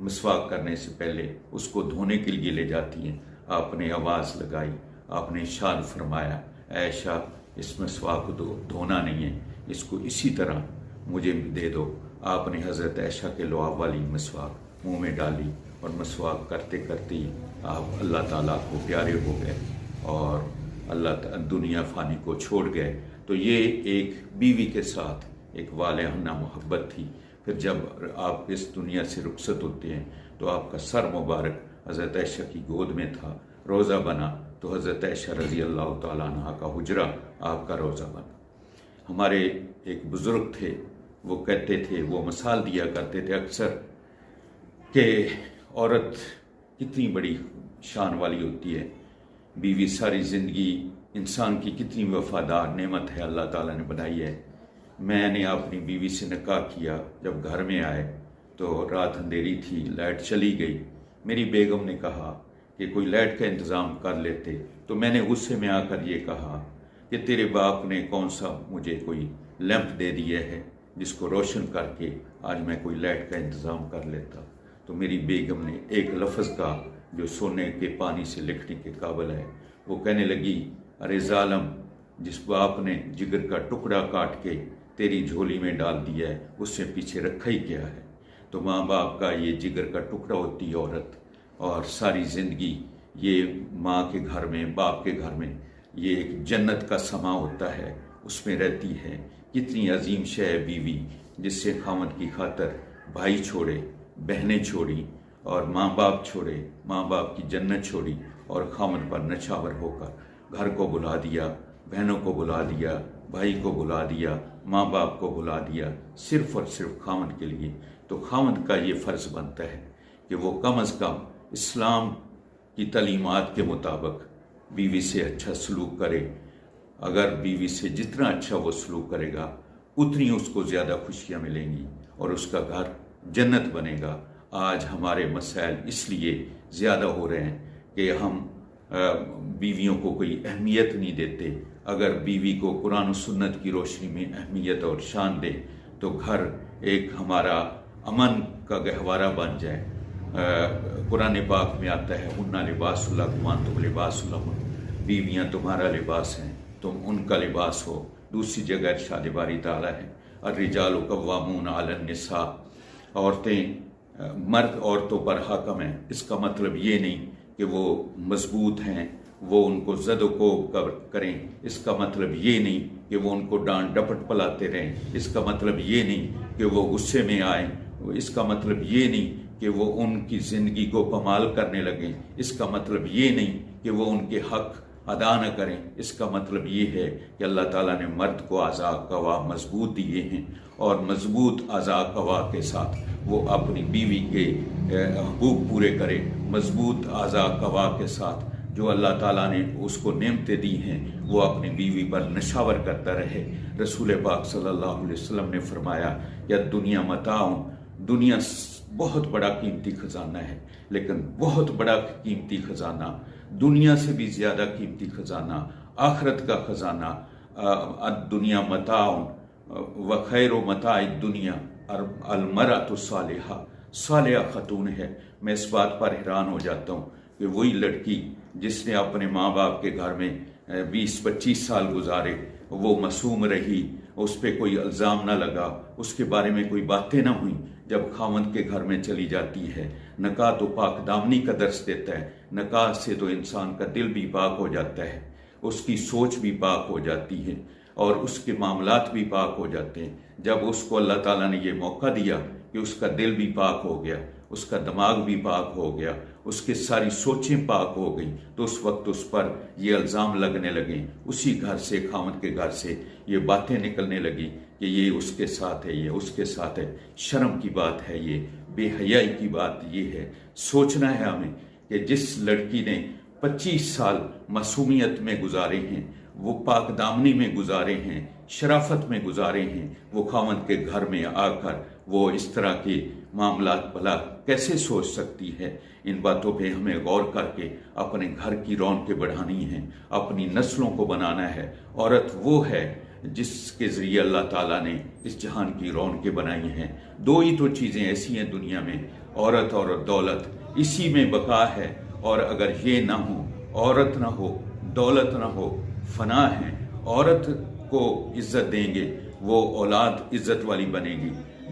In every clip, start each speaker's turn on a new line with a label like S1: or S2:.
S1: مسواک کرنے سے پہلے اس کو دھونے کے لیے لے جاتی ہیں، آپ نے آواز لگائی، آپ نے ارشاد فرمایا عائشہ اس مسواک کو دھونا نہیں ہے، اس کو اسی طرح مجھے دے دو۔ آپ نے حضرت عائشہ کے لعاب والی مسواک منہ میں ڈالی اور مسواک کرتے کرتے ہی آپ اللہ تعالیٰ کو پیارے ہو گئے اور دنیا فانی کو چھوڑ گئے۔ تو یہ ایک بیوی کے ساتھ ایک والہانہ محبت تھی۔ پھر جب آپ اس دنیا سے رخصت ہوتے ہیں تو آپ کا سر مبارک حضرت عائشہ کی گود میں تھا، روزہ بنا تو حضرت عائشہ رضی اللہ تعالیٰ عنہ کا حجرہ آپ کا روزہ بنا۔ ہمارے ایک بزرگ تھے، وہ کہتے تھے، وہ مثال دیا کرتے تھے اکثر کہ عورت کتنی بڑی شان والی ہوتی ہے، بیوی ساری زندگی انسان کی کتنی وفادار نعمت ہے اللہ تعالیٰ نے بنائی ہے۔ میں نے اپنی بیوی سے نکاح کیا، جب گھر میں آئے تو رات اندھیری تھی، لائٹ چلی گئی۔ میری بیگم نے کہا کہ کوئی لائٹ کا انتظام کر لیتے، تو میں نے غصے میں آ کر یہ کہا کہ تیرے باپ نے کون سا مجھے کوئی لیمپ دے دیا ہے جس کو روشن کر کے آج میں کوئی لائٹ کا انتظام کر لیتا۔ تو میری بیگم نے ایک لفظ کا جو سونے کے پانی سے لکھنے کے قابل ہے، وہ کہنے لگی ارے ظالم، جس باپ نے جگر کا ٹکڑا کاٹ کے تیری جھولی میں ڈال دیا ہے اس سے پیچھے رکھا ہی کیا ہے۔ تو ماں باپ کا یہ جگر کا ٹکڑا ہوتی ہے عورت، اور ساری زندگی یہ ماں کے گھر میں، باپ کے گھر میں یہ ایک جنت کا سما ہوتا ہے، اس میں رہتی ہے۔ کتنی عظیم شے ہے بیوی، جس سے خاوند کی خاطر بھائی چھوڑے، بہنیں چھوڑی اور ماں باپ چھوڑے، ماں باپ کی جنت چھوڑی اور خاوند پر نچھاور ہو کر گھر کو بلا دیا، بہنوں کو بلا دیا، بھائی کو بلا دیا، ماں باپ کو بلا دیا، صرف اور صرف خاوند کے لیے۔ تو خاوند کا یہ فرض بنتا ہے کہ وہ کم از کم اسلام کی تعلیمات کے مطابق بیوی سے اچھا سلوک کرے۔ اگر بیوی سے جتنا اچھا وہ سلوک کرے گا اتنی اس کو زیادہ خوشیاں ملیں گی اور اس کا گھر جنت بنے گا۔ آج ہمارے مسائل اس لیے زیادہ ہو رہے ہیں کہ ہم بیویوں کو کوئی اہمیت نہیں دیتے۔ اگر بیوی کو قرآن و سنت کی روشنی میں اہمیت اور شان دے تو گھر ایک ہمارا امن کا گہوارہ بن جائے۔ قرآن پاک میں آتا ہے ہن لباس لکم وانتم لباس لہن، بیویاں تمہارا لباس ہیں، تم ان کا لباس ہو۔ دوسری جگہ ارشاد باری تعالیٰ ہے الرجال قوامون علی النساء، مرد عورتوں پر حاکم ہیں۔ اس کا مطلب یہ نہیں کہ وہ مضبوط ہیں، وہ ان کو زد و کوب کریں، اس کا مطلب یہ نہیں کہ وہ ان کو ڈانٹ ڈپٹ پلاتے رہیں، اس کا مطلب یہ نہیں کہ وہ غصے میں آئیں، اس کا مطلب یہ نہیں کہ وہ ان کی زندگی کو پامال کرنے لگیں، اس کا مطلب یہ نہیں کہ وہ ان کے حق ادا نہ کریں۔ اس کا مطلب یہ ہے کہ اللہ تعالیٰ نے مرد کو اعضاء قوا مضبوط دیے ہیں اور مضبوط اعضاء قوا کے ساتھ وہ اپنی بیوی کے حقوق پورے کرے۔ مضبوط اعضاء قوا کے ساتھ جو اللہ تعالیٰ نے اس کو نعمتیں دی ہیں وہ اپنی بیوی پر نشاور کرتا رہے۔ رسول پاک صلی اللہ علیہ وسلم نے فرمایا کہ دنیا متاع، دنیا بہت بڑا قیمتی خزانہ ہے، لیکن بہت بڑا قیمتی خزانہ، دنیا سے بھی زیادہ قیمتی خزانہ، آخرت کا خزانہ، دنیا متاع وخیر متاع الدنیا المرأۃ الصالحہ، صالحہ خاتون ہے۔ میں اس بات پر حیران ہو جاتا ہوں کہ وہی لڑکی جس نے اپنے ماں باپ کے گھر میں 20-25 سال گزارے، وہ معصوم رہی، اس پہ کوئی الزام نہ لگا، اس کے بارے میں کوئی باتیں نہ ہوئیں، جب خاوند کے گھر میں چلی جاتی ہے، نکاح تو پاک دامنی کا درس دیتا ہے۔ نکاح سے تو انسان کا دل بھی پاک ہو جاتا ہے، اس کی سوچ بھی پاک ہو جاتی ہے اور اس کے معاملات بھی پاک ہو جاتے ہیں۔ جب اس کو اللہ تعالیٰ نے یہ موقع دیا کہ اس کا دل بھی پاک ہو گیا، اس کا دماغ بھی پاک ہو گیا، اس کی ساری سوچیں پاک ہو گئیں، تو اس وقت اس پر یہ الزام لگنے لگے، اسی گھر سے، خاوند کے گھر سے یہ باتیں نکلنے لگی کہ یہ اس کے ساتھ ہے، یہ اس کے ساتھ ہے۔ شرم کی بات ہے، یہ بے حیائی کی بات یہ ہے۔ سوچنا ہے ہمیں کہ جس لڑکی نے 25 سال معصومیت میں گزارے ہیں، وہ پاک دامنی میں گزارے ہیں، شرافت میں گزارے ہیں، وہ خاوند کے گھر میں آ کر وہ اس طرح کے معاملات بھلا کیسے سوچ سکتی ہے؟ ان باتوں پہ ہمیں غور کر کے اپنے گھر کی رونقیں بڑھانی ہیں، اپنی نسلوں کو بنانا ہے۔ عورت وہ ہے جس کے ذریعے اللہ تعالیٰ نے اس جہان کی رونقیں بنائی ہیں۔ دو ہی تو چیزیں ایسی ہیں دنیا میں، عورت اور دولت، اسی میں بقا ہے، اور اگر یہ نہ ہو، عورت نہ ہو، دولت نہ ہو، فنا ہے۔ عورت کو عزت دیں گے، وہ اولاد عزت والی بنے گی،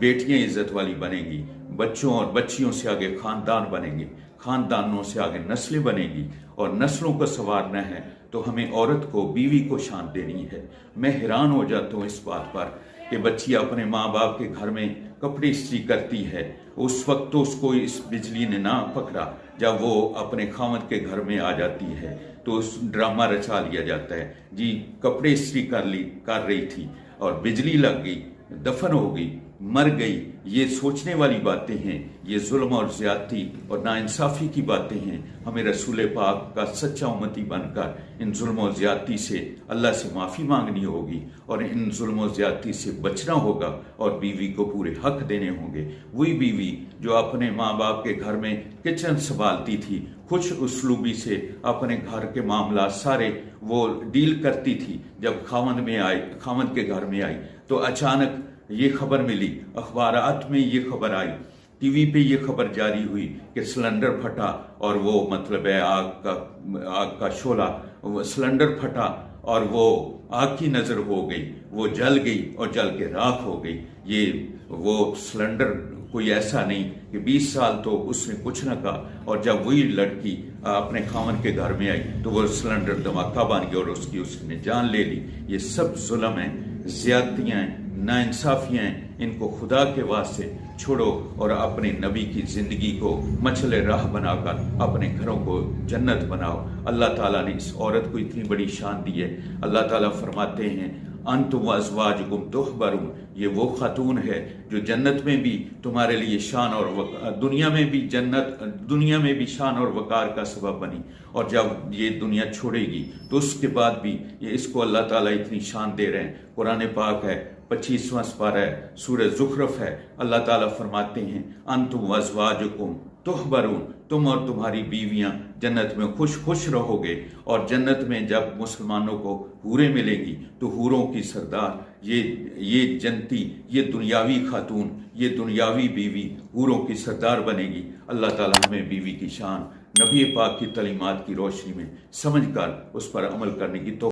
S1: بیٹیاں عزت والی بنیں گی، بچوں اور بچیوں سے آگے خاندان بنیں گے، خاندانوں سے آگے نسلیں بنیں گی، اور نسلوں کو سنوارنا ہے تو ہمیں عورت کو، بیوی کو شان دینی ہے۔ میں حیران ہو جاتا ہوں اس بات پر کہ بچی اپنے ماں باپ کے گھر میں کپڑے استری کرتی ہے، اس وقت تو اس کو اس بجلی نے نہ پکڑا، جب وہ اپنے خاوند کے گھر میں آ جاتی ہے تو اس ڈرامہ رچا لیا جاتا ہے، جی کپڑے استری کر رہی تھی اور بجلی لگ گئی، دفن ہو گئی، مر گئی۔ یہ سوچنے والی باتیں ہیں، یہ ظلم اور زیادتی اور ناانصافی کی باتیں ہیں۔ ہمیں رسول پاک کا سچا امتی بن کر ان ظلم و زیادتی سے اللہ سے معافی مانگنی ہوگی، اور ان ظلم و زیادتی سے بچنا ہوگا، اور بیوی کو پورے حق دینے ہوں گے۔ وہی بیوی جو اپنے ماں باپ کے گھر میں کچن سنبھالتی تھی، خوش اسلوبی سے اپنے گھر کے معاملات سارے وہ ڈیل کرتی تھی، جب خاوند کے گھر میں آئی تو اچانک یہ خبر ملی، اخبارات میں یہ خبر آئی، ٹی وی پہ یہ خبر جاری ہوئی کہ سلنڈر پھٹا، اور وہ مطلب ہے آگ کا شعلہ، سلنڈر پھٹا اور وہ آگ کی نظر ہو گئی، وہ جل گئی اور جل کے راکھ ہو گئی۔ یہ وہ سلنڈر کوئی ایسا نہیں کہ 20 سال تو اس نے کچھ نہ کہا، اور جب وہی لڑکی اپنے خاوند کے گھر میں آئی تو وہ سلنڈر دھماکہ بن گیا اور اس نے جان لے لی۔ یہ سب ظلم ہیں، زیادتیاں ہیں، ناانصافیاں ہیں۔ ان کو خدا کے واسطے چھوڑو اور اپنے نبی کی زندگی کو مچھل راہ بنا کر اپنے گھروں کو جنت بناؤ۔ اللہ تعالیٰ نے اس عورت کو اتنی بڑی شان دی ہے۔ اللہ تعالیٰ فرماتے ہیں انتم وازواجکم تحبرون، یہ وہ خاتون ہے جو جنت میں بھی تمہارے لیے شان اور دنیا میں بھی شان اور وقار کا سبب بنی، اور جب یہ دنیا چھوڑے گی تو اس کے بعد بھی اس کو اللہ تعالیٰ اتنی شان دے رہے ہیں۔ قرآن پاک ہے 25واں سپارہ ہے، سورہ زخرف ہے، اللہ تعالیٰ فرماتے ہیں انتم وازواجکم تحبرون، تم اور تمہاری بیویاں جنت میں خوش رہو گے، اور جنت میں جب مسلمانوں کو حوریں ملیں گی تو حوروں کی سردار یہ جنتی، یہ دنیاوی خاتون، یہ دنیاوی بیوی حوروں کی سردار بنے گی۔ اللہ تعالیٰ ہمیں بیوی کی شان نبی پاک کی تعلیمات کی روشنی میں سمجھ کر اس پر عمل کرنے کی توفیق